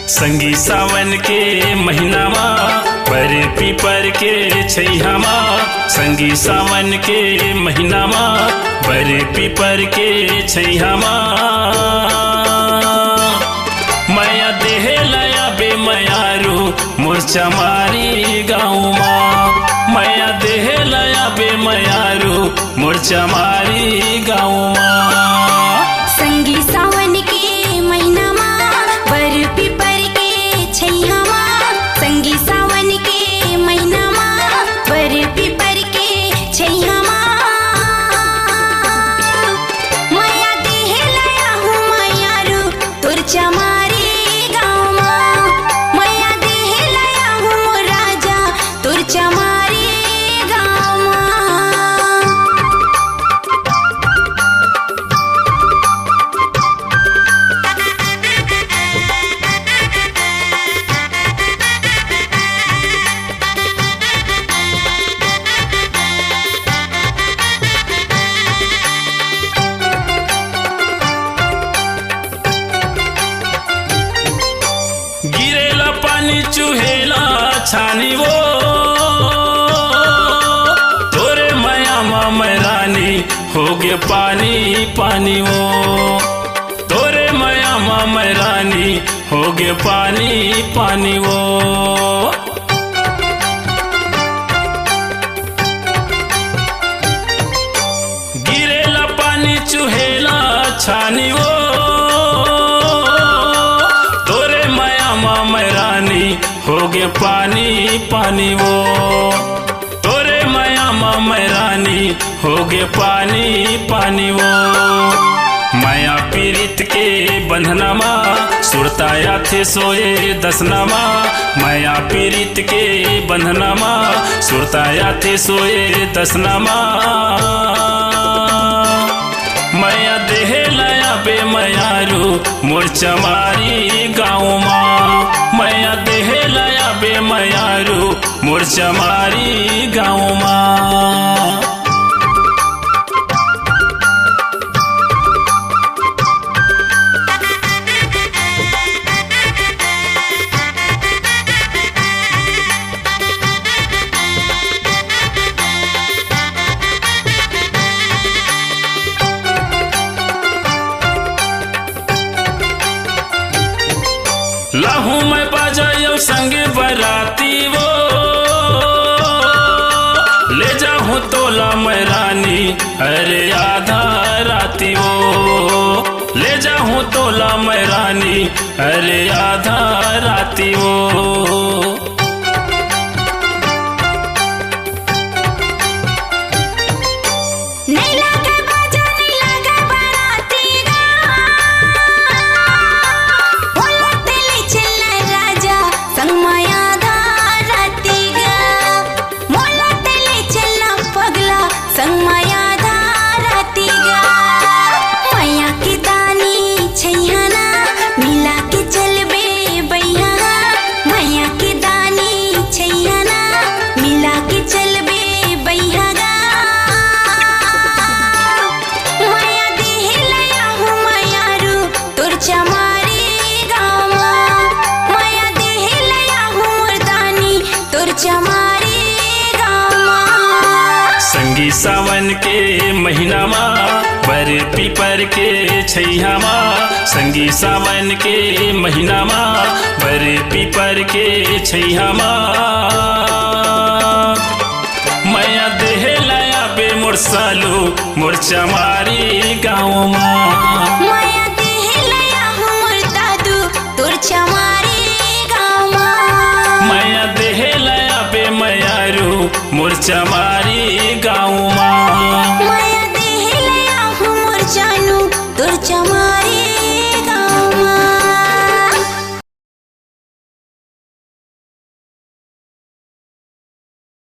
संगी सावन के महीनामा पर पीपर के छैहामा। संगी सावन के महीनामा पर पीपर के छैहामा। माया देहे लाया बे मयारू मोर्चा मारी गाँव माँ। माया देहे लाया बे मयारू मोर्चा मारी गाँव माँ। संगी सावन के महीना माँ बर पीपर के छैहामा। संगी सावन के महीना माँ बर पीपर के छैहामा। माया देहे लाया हूँ मयारू तोर चमारी गाँव माँ। माया देहे लाया हूँ राजा तोर चमारी गाँव माँ। गिरेला पानी चुहेला छानी वो तोरे माया मैं रानी हो गे पानी पानी वो। तोरे माया मैं रानी हो गे पानी पानी वो। गिरेला पानी चुहेला छानी वो हो गे पानी पानी वो। तोरे माया मैं रानी हो गे पानी पानी वो। माया पीरित के बंधनमा सुरताया थे सोए दसनामा। माया पीरित के बंधनमा सुरताया थे सोए दसनामा। माया देहे लाया बे मयारू मोर्चा मारी गाँव माँ। माया देहे लाया बे मयारू मोर्चा मारी गाँव माँ। लाहू मैं बाजायो संगे बराती वो ले जाऊँ तोला मैं रानी अरे आधा राती वो। ले जाऊँ तोला मैं रानी अरे आधा राती वो। संगी सावन के महीना माँ बर पीपर के छैहामा। संगी सावन के महीना माँ बर पीपर के छैहामा। माया देहे लाया बे मोरसालू मोर्चा मारी गाँव माँ। माया देहे लाया हूँ मोर दादू तोर चमारी गाँव माँ। माया देहे लाया बे मयारू मोर्चा मारी